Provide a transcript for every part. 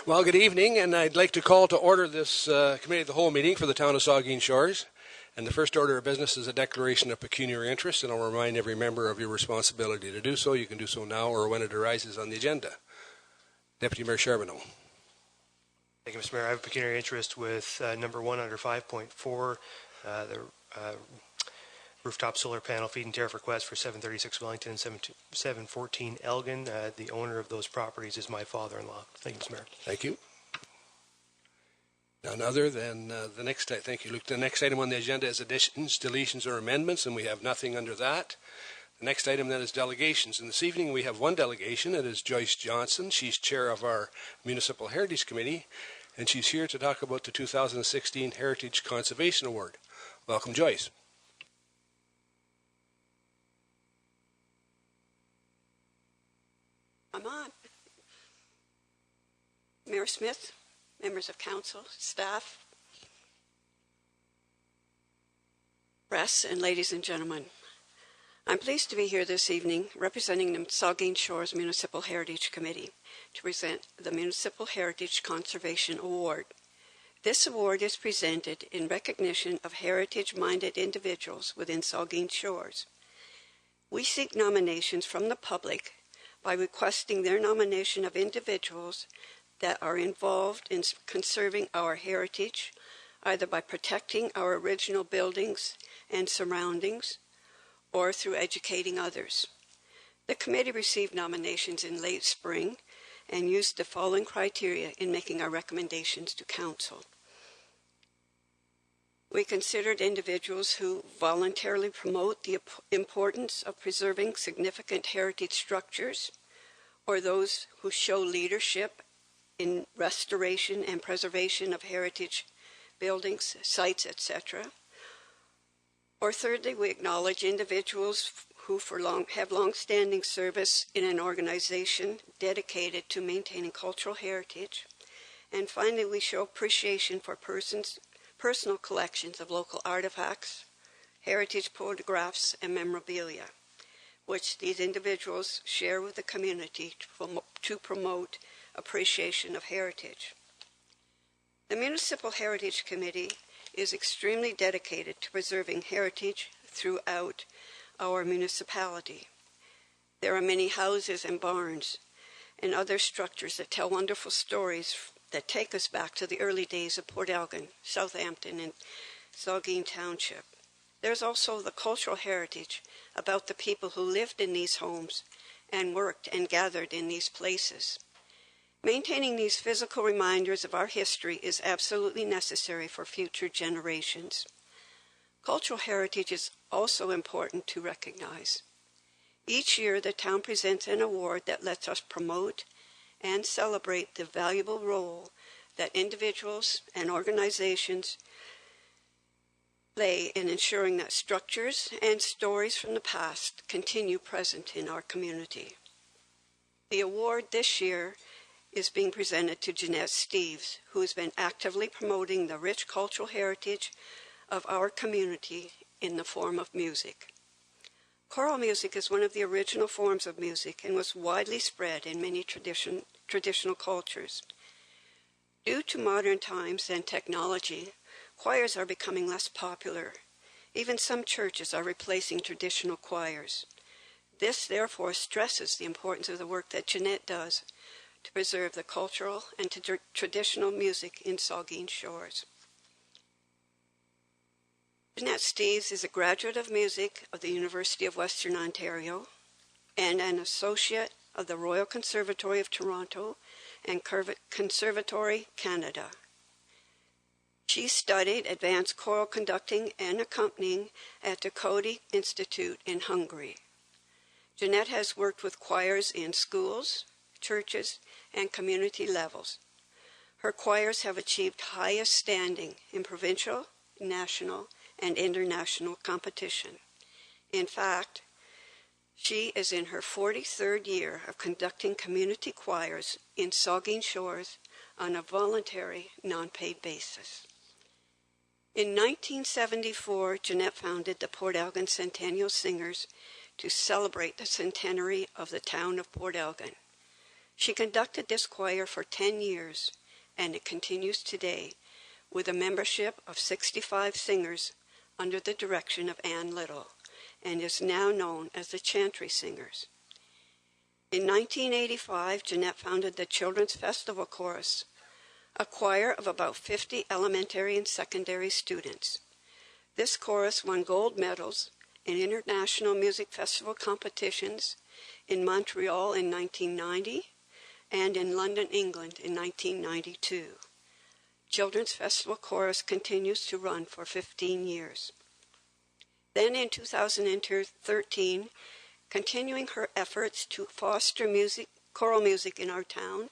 Well, good evening, and I'd like to call to order this Committee of the Whole meeting for the town of Saugeen Shores. And the first order of business is a declaration of pecuniary interest, and I'll remind every member of your responsibility to do so. You can do so now or when it arises on the agenda. Deputy Mayor Charbonneau. Thank you, Mr. Mayor. I have a pecuniary interest with number 1 under 5.4, the rooftop solar panel feed-in tariff request for 736 Wellington and 714 Elgin. The owner of those properties is my father-in-law. Thank you, Mr. Mayor. Thank you. None other than the next. Thank you, Luke. The next item on the agenda is additions, deletions, or amendments, and we have nothing under that. The next item then is delegations. And this evening we have one delegation. It is Joyce Johnson. She's chair of our Municipal Heritage Committee, and she's here to talk about the 2016 Heritage Conservation Award. Welcome, Joyce. I'm on. Mayor Smith, members of council, staff, press, and ladies and gentlemen. I'm pleased to be here this evening representing the Saugeen Shores Municipal Heritage Committee to present the Municipal Heritage Conservation Award. This award is presented in recognition of heritage-minded individuals within Saugeen Shores. We seek nominations from the public by requesting their nomination of individuals that are involved in conserving our heritage, either by protecting our original buildings and surroundings, or through educating others. The committee received nominations in late spring and used the following criteria in making our recommendations to council. We considered individuals who voluntarily promote the importance of preserving significant heritage structures, or those who show leadership in restoration and preservation of heritage buildings, sites, etc. Or thirdly, we acknowledge individuals who have long-standing service in an organization dedicated to maintaining cultural heritage. And finally, we show appreciation for personal collections of local artifacts, heritage photographs, and memorabilia, which these individuals share with the community to promote appreciation of heritage. The Municipal Heritage Committee is extremely dedicated to preserving heritage throughout our municipality. There are many houses and barns and other structures that tell wonderful stories that take us back to the early days of Port Elgin, Southampton, and Saugeen Township. There's also the cultural heritage about the people who lived in these homes and worked and gathered in these places. Maintaining these physical reminders of our history is absolutely necessary for future generations. Cultural heritage is also important to recognize. Each year, the town presents an award that lets us promote and celebrate the valuable role that individuals and organizations play in ensuring that structures and stories from the past continue present in our community. The award this year is being presented to Jeanette Steves, who has been actively promoting the rich cultural heritage of our community in the form of music. Choral music is one of the original forms of music and was widely spread in many traditional cultures. Due to modern times and technology, choirs are becoming less popular. Even some churches are replacing traditional choirs. This, therefore, stresses the importance of the work that Jeanette does to preserve the cultural and traditional music in Saugeen Shores. Jeanette Steves is a graduate of music of the University of Western Ontario and an associate of the Royal Conservatory of Toronto and Conservatory Canada. She studied advanced choral conducting and accompanying at the Cody Institute in Hungary. Jeanette has worked with choirs in schools, churches, and community levels. Her choirs have achieved highest standing in provincial, national, and international competition. In fact, she is in her 43rd year of conducting community choirs in Saugeen Shores on a voluntary, non-paid basis. In 1974, Jeanette founded the Port Elgin Centennial Singers to celebrate the centenary of the town of Port Elgin. She conducted this choir for 10 years, and it continues today with a membership of 65 singers under the direction of Ann Little, and is now known as the Chantry Singers. In 1985, Jeanette founded the Children's Festival Chorus, a choir of about 50 elementary and secondary students. This chorus won gold medals in international music festival competitions in Montreal in 1990 and in London, England in 1992. Children's Festival Chorus continues to run for 15 years. Then in 2013, continuing her efforts to foster choral music in our town,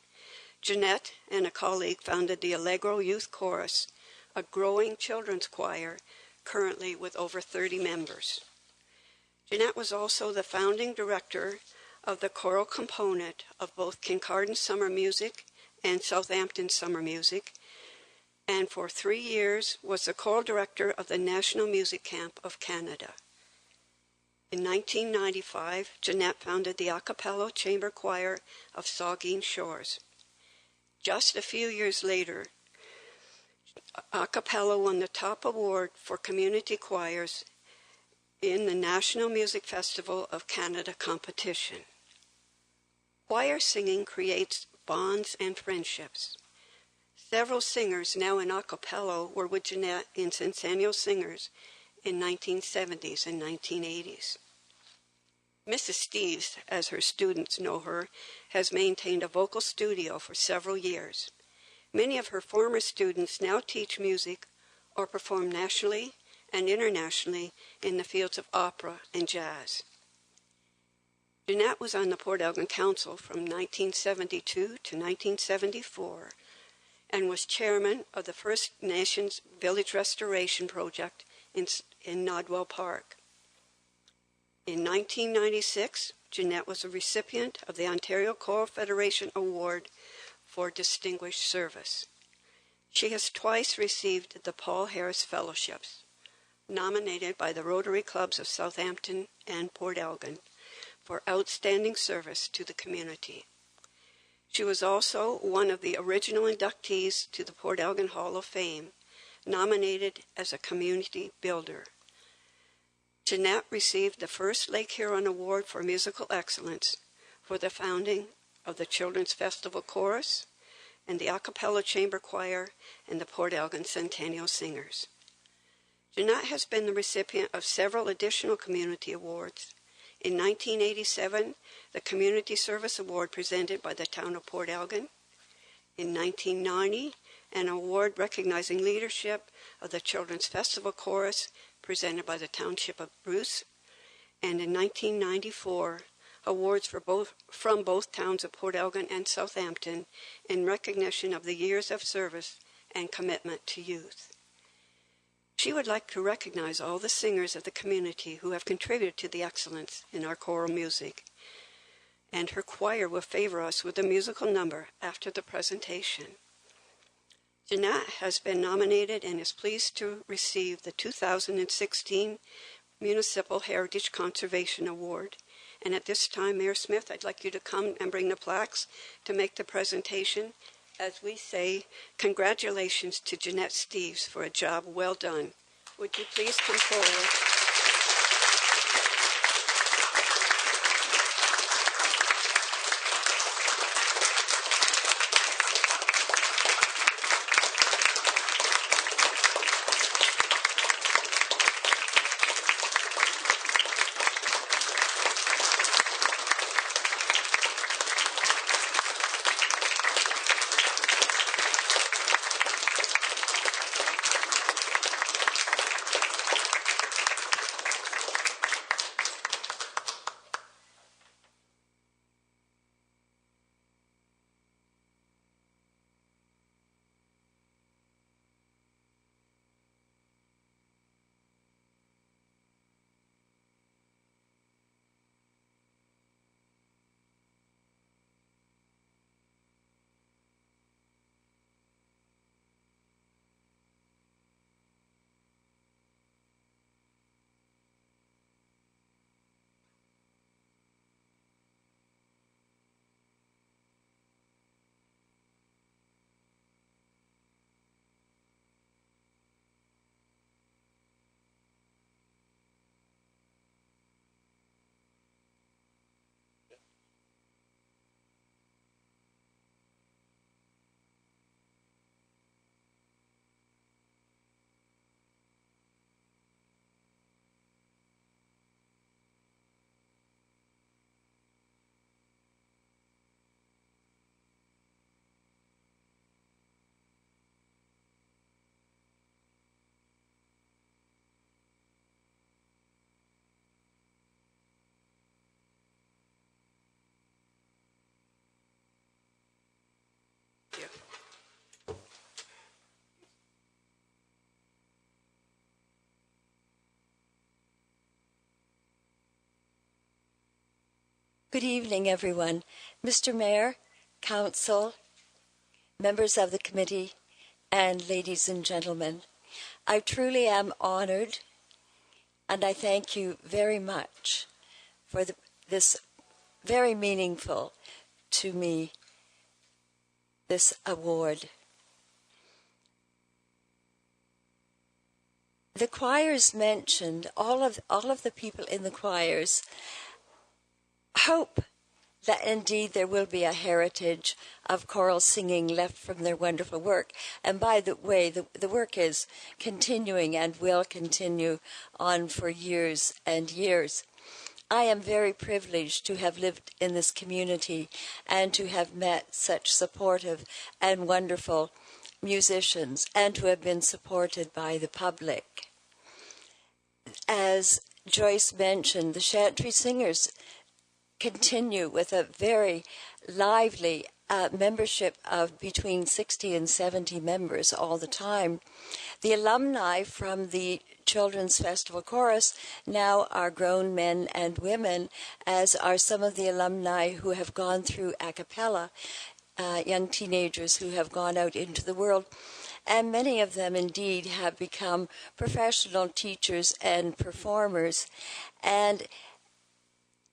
Jeanette and a colleague founded the Allegro Youth Chorus, a growing children's choir currently with over 30 members. Jeanette was also the founding director of the choral component of both Kincardine Summer Music and Southampton Summer Music, and for 3 years was the choral director of the National Music Camp of Canada. In 1995, Jeanette founded the a cappella chamber choir of Saugeen Shores. Just a few years later, a cappella won the top award for community choirs in the National Music Festival of Canada competition. Choir singing creates bonds and friendships. Several singers now in a cappella were with Jeanette in Centennial Singers in 1970s and 1980s. Mrs. Steves, as her students know her, has maintained a vocal studio for several years. Many of her former students now teach music or perform nationally and internationally in the fields of opera and jazz. Jeanette was on the Port Elgin Council from 1972 to 1974 and was chairman of the First Nations Village Restoration Project in Nodwell Park. In 1996, Jeanette was a recipient of the Ontario Choral Federation Award for Distinguished Service. She has twice received the Paul Harris Fellowships, nominated by the Rotary Clubs of Southampton and Port Elgin for outstanding service to the community. She was also one of the original inductees to the Port Elgin Hall of Fame, nominated as a community builder. Jeanette received the first Lake Huron Award for Musical Excellence for the founding of the Children's Festival Chorus and the a cappella chamber choir and the Port Elgin Centennial Singers. Jeanette has been the recipient of several additional community awards. In 1987, the Community Service Award presented by the town of Port Elgin. In 1990, an award recognizing leadership of the Children's Festival Chorus presented by the Township of Bruce, and in 1994, awards from both towns of Port Elgin and Southampton in recognition of the years of service and commitment to youth. She would like to recognize all the singers of the community who have contributed to the excellence in our choral music, and her choir will favor us with a musical number after the presentation. Jeanette has been nominated and is pleased to receive the 2016 Municipal Heritage Conservation Award. And at this time, Mayor Smith, I'd like you to come and bring the plaques to make the presentation. As we say, congratulations to Jeanette Steves for a job well done. Would you please come forward? Good evening, everyone. Mr. Mayor, Council, members of the committee, and ladies and gentlemen. I truly am honored, and I thank you very much for this very meaningful to me, this award. The choirs mentioned, all of the people in the choirs hope that indeed there will be a heritage of choral singing left from their wonderful work. And by the way, the work is continuing and will continue on for years and years. I am very privileged to have lived in this community and to have met such supportive and wonderful musicians and to have been supported by the public. As Joyce mentioned, the Chantry Singers continue with a very lively membership of between 60 and 70 members all the time. The alumni from the Children's Festival Chorus now are grown men and women, as are some of the alumni who have gone through a cappella, young teenagers who have gone out into the world. And many of them indeed have become professional teachers and performers. And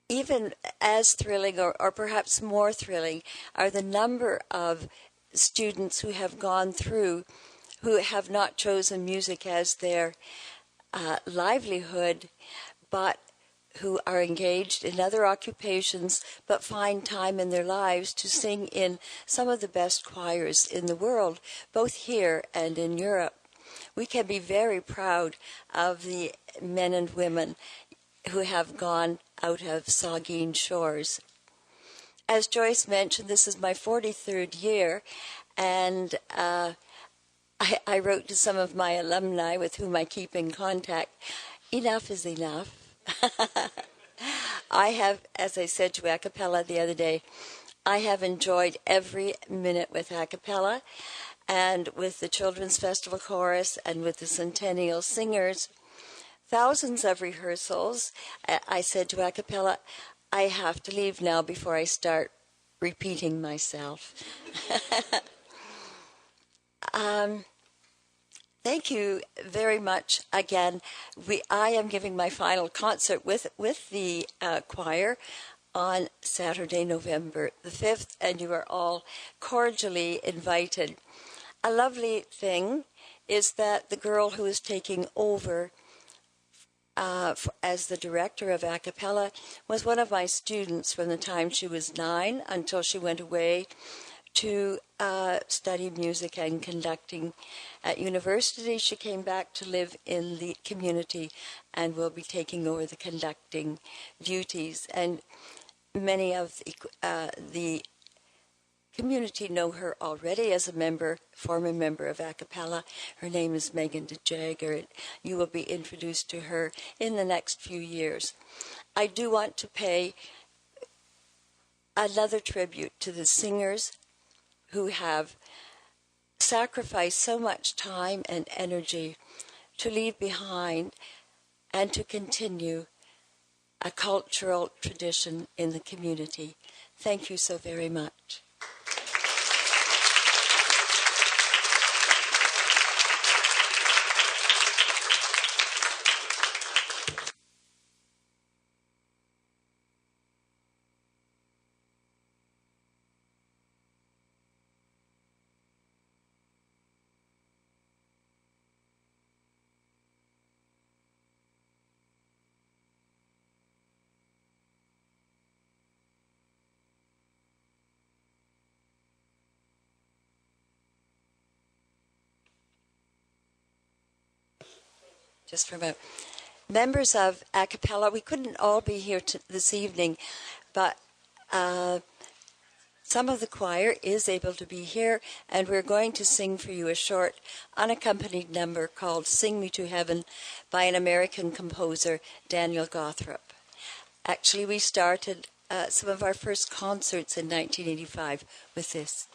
even as thrilling, or perhaps more thrilling, are the number of students who have gone through, who have not chosen music as their livelihood, but who are engaged in other occupations, but find time in their lives to sing in some of the best choirs in the world, both here and in Europe. We can be very proud of the men and women who have gone out of Saugeen Shores. As Joyce mentioned, this is my 43rd year, and I wrote to some of my alumni with whom I keep in contact, enough is enough. I have, as I said to a cappella the other day, I have enjoyed every minute with a cappella and with the Children's Festival Chorus and with the Centennial Singers. Thousands of rehearsals. I said to a cappella, I have to leave now before I start repeating myself. Thank you very much again. I am giving my final concert with the choir on Saturday, November the 5th, and you are all cordially invited. A lovely thing is that the girl who is taking over as the director of a cappella was one of my students from the time she was 9 until she went away to study music and conducting at university. She came back to live in the community and will be taking over the conducting duties. And many of the community know her already as a former member of a cappella. Her name is Megan DeJagger, and you will be introduced to her in the next few years. I do want to pay another tribute to the singers who have sacrificed so much time and energy to leave behind and to continue a cultural tradition in the community. Thank you so very much. Just for a moment. Members of a cappella, we couldn't all be here this evening, but some of the choir is able to be here, and we're going to sing for you a short unaccompanied number called Sing Me to Heaven by an American composer, Daniel Gothrop. Actually, we started some of our first concerts in 1985 with this.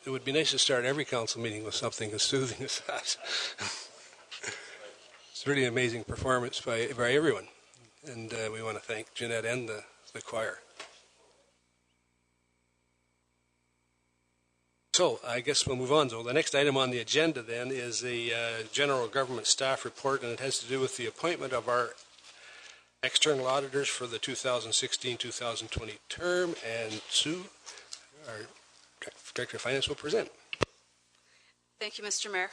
It would be nice to start every council meeting with something as soothing as that. It's really an amazing performance by everyone. And we want to thank Jeanette and the choir. So I guess we'll move on. So the next item on the agenda then is the General Government Staff Report, and it has to do with the appointment of our external auditors for the 2016-2020 term. And Sue, our Director of Finance, will present. Thank you, Mr. Mayor.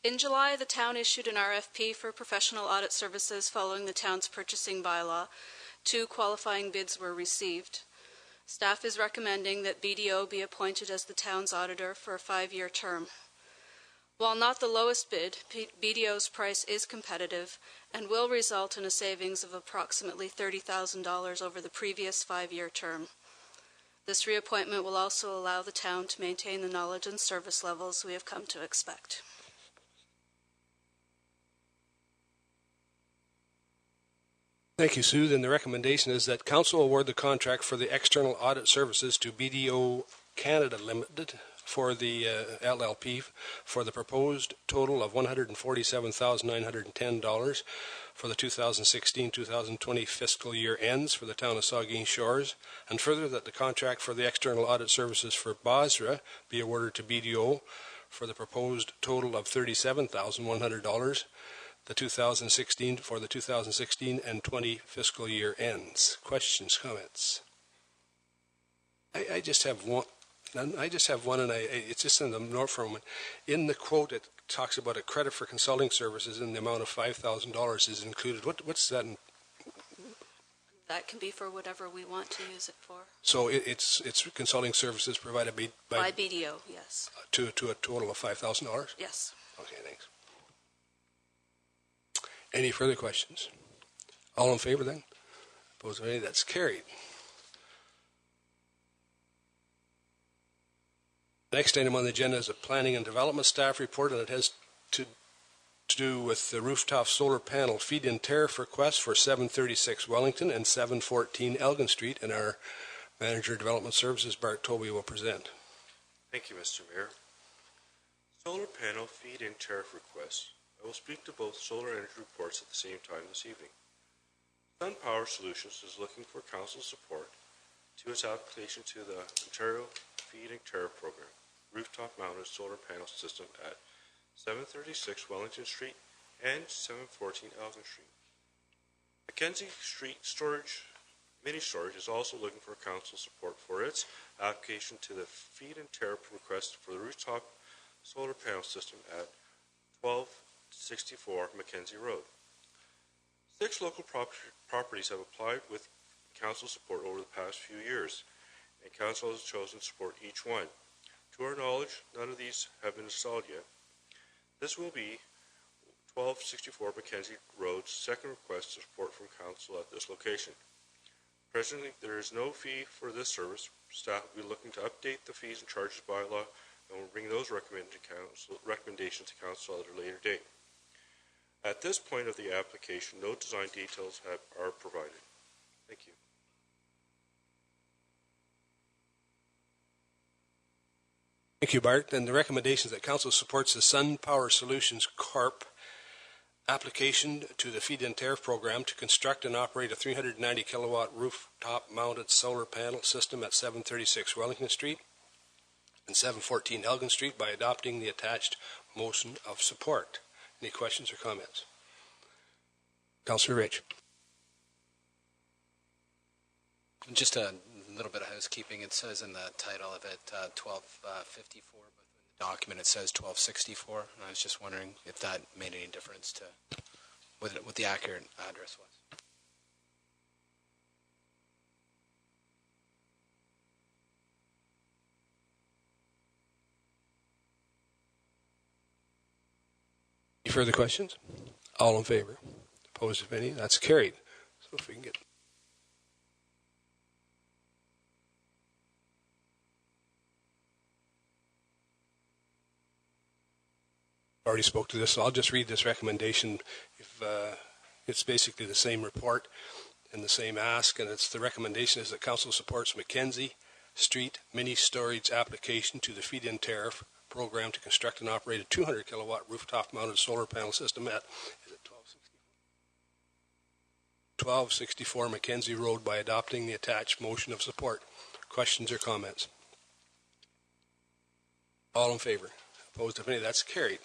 In July, the town issued an RFP for professional audit services following the town's purchasing bylaw. 2 qualifying bids were received. Staff is recommending that BDO be appointed as the town's auditor for a 5-year term. While not the lowest bid, BDO's price is competitive and will result in a savings of approximately $30,000 over the previous 5-year term. This reappointment will also allow the town to maintain the knowledge and service levels we have come to expect. Thank you, Sue. Then the recommendation is that Council award the contract for the external audit services to BDO Canada Limited for the LLP for the proposed total of $147,910 for the 2016-2020 fiscal year ends for the town of Saugeen Shores, and further that the contract for the external audit services for Basra be awarded to BDO for the proposed total of $37,100 the 2016 for the 2016 and 20 fiscal year ends. Questions, comments? I just have one. And it's just in the Norfolk. In the quote, it talks about a credit for consulting services in the amount of $5,000 is included. What's that? That can be for whatever we want to use it for. So it's consulting services provided by BDO, yes. To a total of $5,000? Yes. Okay, thanks. Any further questions? All in favor then? Opposed to any? That's carried. Next item on the agenda is a planning and development staff report, and it has to do with the rooftop solar panel feed-in tariff requests for 736 Wellington and 714 Elgin Street, and our Manager of Development Services, Bart Toby, will present. Thank you, Mr. Mayor. Solar panel feed-in tariff requests. I will speak to both solar energy reports at the same time this evening. Sun Power Solutions is looking for council support to its application to the Ontario Feed-in Tariff Program, rooftop-mounted solar panel system at 736 Wellington Street and 714 Elgin Street. Mackenzie Street Mini Storage is also looking for council support for its application to the feed-in tariff request for the rooftop solar panel system at 1264 Mackenzie Road. 6 local properties have applied with council support over the past few years, and council has chosen to support each one. To our knowledge, none of these have been installed yet. This will be 1264 Mackenzie Road's second request of support from council at this location. Presently, there is no fee for this service. Staff will be looking to update the fees and charges bylaw, and will bring those recommendations to council at a later date. At this point of the application, no design details are provided. Thank you. Thank you, Bart. And the recommendation is that council supports the Sun Power Solutions Corp. Application to the feed-in tariff program to construct and operate a 390 kilowatt rooftop mounted solar panel system at 736 Wellington Street and 714 Elgin Street by adopting the attached motion of support. Any questions or comments? Councillor Rich. Just a little bit of housekeeping. It says in the title of it 1254, but in the document it says 1264. And I was just wondering if that made any difference to what the accurate address was. Any further questions? All in favor? Opposed, if any? That's carried. So if we can get... Already spoke to this, so I'll just read this recommendation. It's basically the same report and the same ask, and it's the recommendation is that council supports Mackenzie Street mini storage application to the feed-in tariff program to construct and operate a 200 kilowatt rooftop mounted solar panel system at 1264 Mackenzie Road by adopting the attached motion of support. Questions or comments? All in favor? Opposed, if any? That's carried.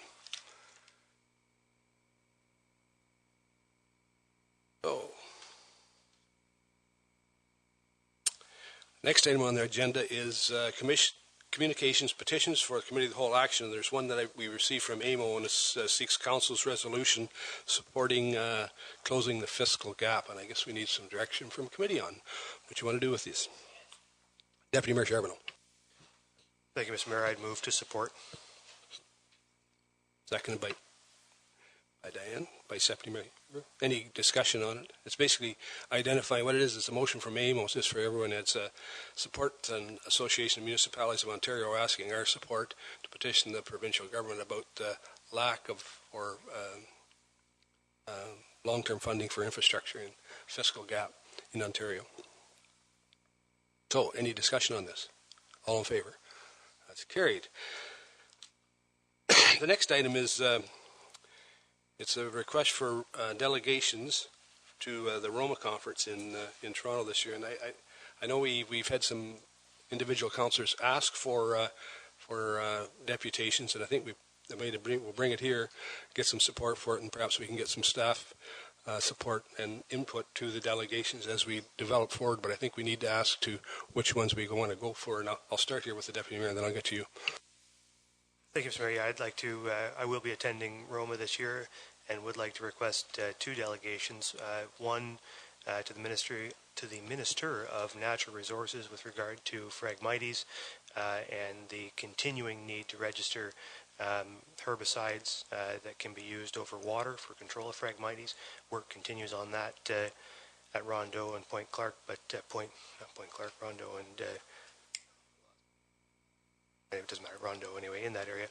Next item on the agenda is communications petitions for Committee of the Whole action. There's one that we received from AMO, and it seeks Council's resolution supporting closing the fiscal gap. And I guess we need some direction from committee on what you want to do with these. Deputy Mayor Charbonneau. Thank you, Mr. Mayor. I'd move to support. Seconded by Diane, by September. Any discussion on it? It's basically identifying what it is. It's a motion from AMOS, just for everyone. It's a support and Association of Municipalities of Ontario asking our support to petition the provincial government about the lack of or long-term funding for infrastructure and fiscal gap in Ontario. So, any discussion on this? All in favor? That's carried. The next item is it's a request for delegations to the Roma conference in Toronto this year, and I know we've had some individual councillors ask for deputations, and I think we'll bring it here, get some support for it, and perhaps we can get some staff support and input to the delegations as we develop forward. But I think we need to ask to which ones we want to go for, and I'll start here with the Deputy Mayor, and then I'll get to you. Thank you, Mr. Mayor. I'd like to. I will be attending Roma this year, and would like to request two delegations. One to the Minister of Natural Resources with regard to Phragmites and the continuing need to register herbicides that can be used over water for control of Phragmites. Work continues on that at Rondeau and Point Clark, but Rondeau and it doesn't matter, Rondeau anyway, in that area.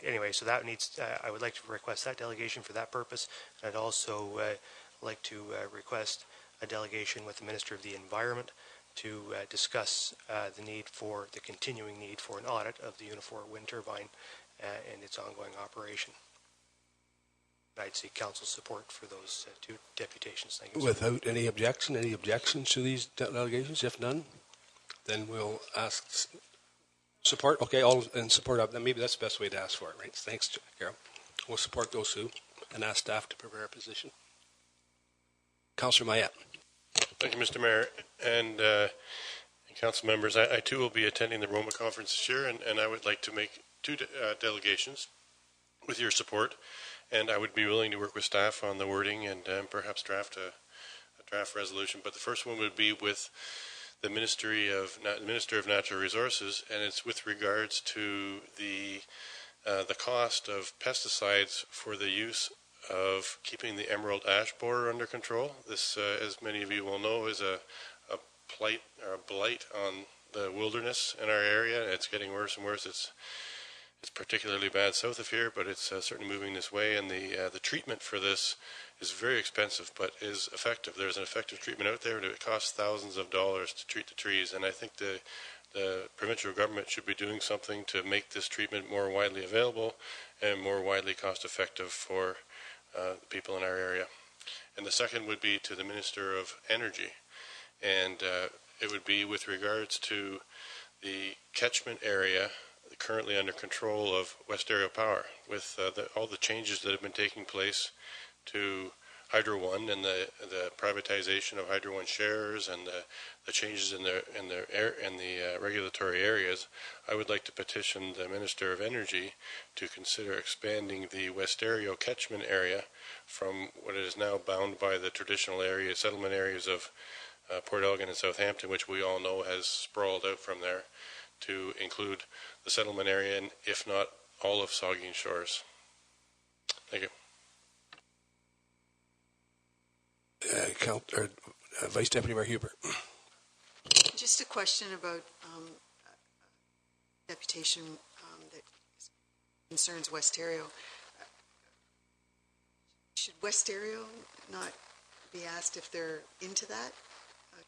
Anyway, so that needs, I would like to request that delegation for that purpose. I'd also like to request a delegation with the Minister of the Environment to discuss the continuing need for an audit of the Unifor wind turbine and its ongoing operation. I'd seek council support for those two deputations. Thank you. Without any objections to these delegations? If none, then we'll ask support. Okay, all in support of them. Maybe that's the best way to ask for it, right? Thanks, Carol. We'll support those two and ask staff to prepare a position. Councillor Mayette. Thank you, Mr. Mayor. And council members, I too will be attending the Roma conference this year, and I would like to make two delegations with your support. And I would be willing to work with staff on the wording and perhaps draft a draft resolution. But the first one would be with the Minister of Natural Resources, and it's with regards to the cost of pesticides for the use of keeping the emerald ash borer under control. This, as many of you will know, is a blight on the wilderness in our area. It's getting worse and worse. It's particularly bad south of here, but it's certainly moving this way. And the treatment for this is very expensive, but is effective. There's an effective treatment out there, and it costs thousands of dollars to treat the trees. And I think the provincial government should be doing something to make this treatment more widely available and more widely cost-effective for the people in our area. And the second would be to the Minister of Energy, and it would be with regards to the catchment area currently under control of Westerio Power, with all the changes that have been taking place to Hydro One and the privatization of Hydro One shares and the changes in the regulatory areas. I would like to petition the Minister of Energy to consider expanding the Westerio catchment area from what is now bound by the traditional settlement areas of Port Elgin and Southampton, which we all know has sprawled out from there, to include the settlement area and, if not, all of Saugeen Shores. Thank you. Vice Deputy Mayor Hubert. Just a question about deputation that concerns Westerio. Should Westerio not be asked if they're into that?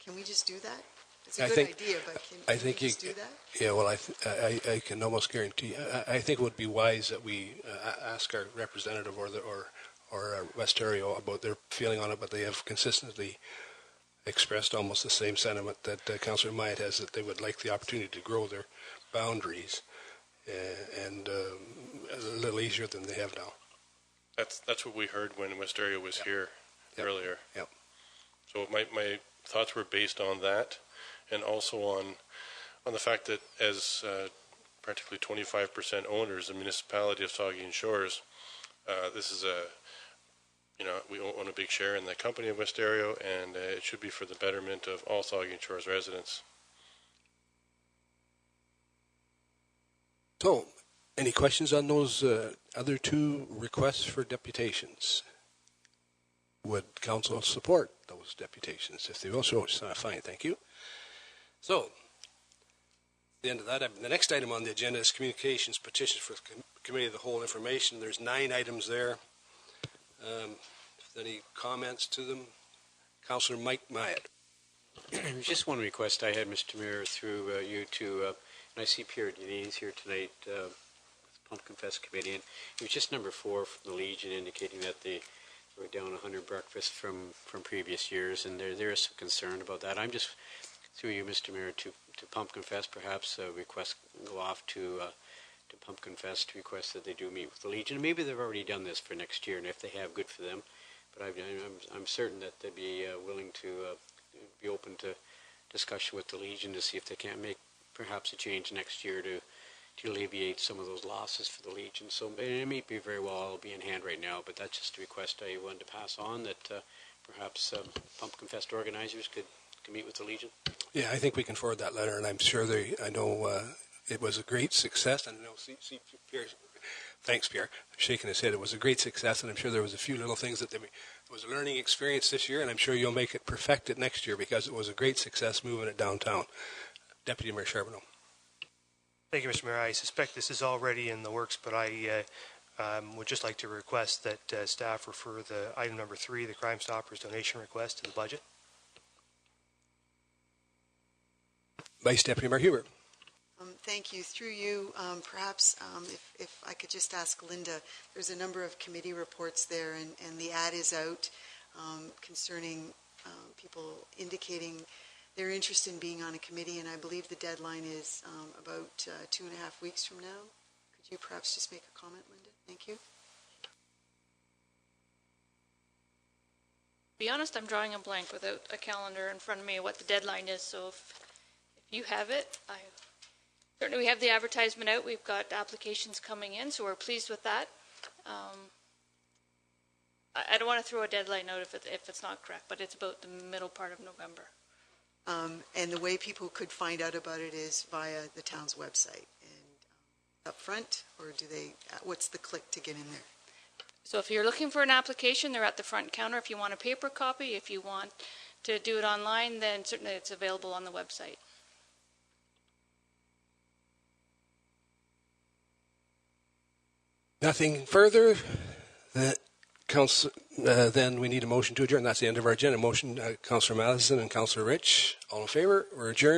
Can we just do that? It's a good idea, but can we just do that? Yeah, well, I can almost guarantee. I think it would be wise that we ask our representative or Westerio about their feeling on it, but they have consistently expressed almost the same sentiment that Councillor Mayette has, that they would like the opportunity to grow their boundaries and a little easier than they have now. That's what we heard when Westerio was here earlier. Yep. So my thoughts were based on that, and also on the fact that as practically 25% owners, the municipality of Saugeen Shores, this is we own a big share in the company of Westerio, and it should be for the betterment of all Saugeen Shores residents. So, Any questions on those other two requests for deputations? Would council support those deputations? If they will, so fine, thank you. So, the end of that, the next item on the agenda is communications, petitions for committee of the whole information. There's 9 items there. Any comments to them? Councillor Mike Myatt. Just one request I had, Mr. Mayor, through you to, and I see Pierre Denise here tonight with the Pumpkin Fest Committee, and it was just number 4 from the Legion indicating that they were down 100 breakfasts from previous years, and there is some concern about that. I'm just, through you, Mr. Mayor, to Pumpkin Fest, perhaps a request go off to Pumpkin Fest to request that they do meet with the Legion. Maybe they've already done this for next year, and if they have, good for them. But I'm certain that they'd be willing to be open to discussion with the Legion to see if they can't make perhaps a change next year to alleviate some of those losses for the Legion. So it may be very well all be in hand right now, but that's just a request I wanted to pass on, that perhaps Pumpkin Fest organizers could meet with the Legion. Yeah, I think we can forward that letter, and I'm sure I know it was a great success. And I know, Pierre, thanks, Pierre. Shaking his head. It was a great success, and I'm sure there was a few little things that it was a learning experience this year, and I'm sure you'll make it perfect it next year because it was a great success moving it downtown. Deputy Mayor Charbonneau. Thank you, Mr. Mayor. I suspect this is already in the works, but I would just like to request that staff refer the item number 3, the Crime Stoppers donation request, to the budget. Vice Deputy Mayor Hubert. Thank you. Through you, perhaps if I could just ask Linda, there's a number of committee reports there, and the ad is out concerning people indicating their interest in being on a committee, and I believe the deadline is about 2.5 weeks from now. Could you perhaps just make a comment, Linda? Thank you. To be honest, I'm drawing a blank without a calendar in front of me what the deadline is, so if you have it, certainly we have the advertisement out. We've got applications coming in, so we're pleased with that. I don't want to throw a deadline out if it's not correct, but it's about the middle part of November. And the way people could find out about it is via the town's website and up front, or do they? What's the click to get in there? So if you're looking for an application, they're at the front counter. If you want a paper copy, if you want to do it online, then certainly it's available on the website. Nothing further. Then we need a motion to adjourn. That's the end of our agenda. Motion, Councillor Matheson and Councillor Rich. All in favor? We're adjourned.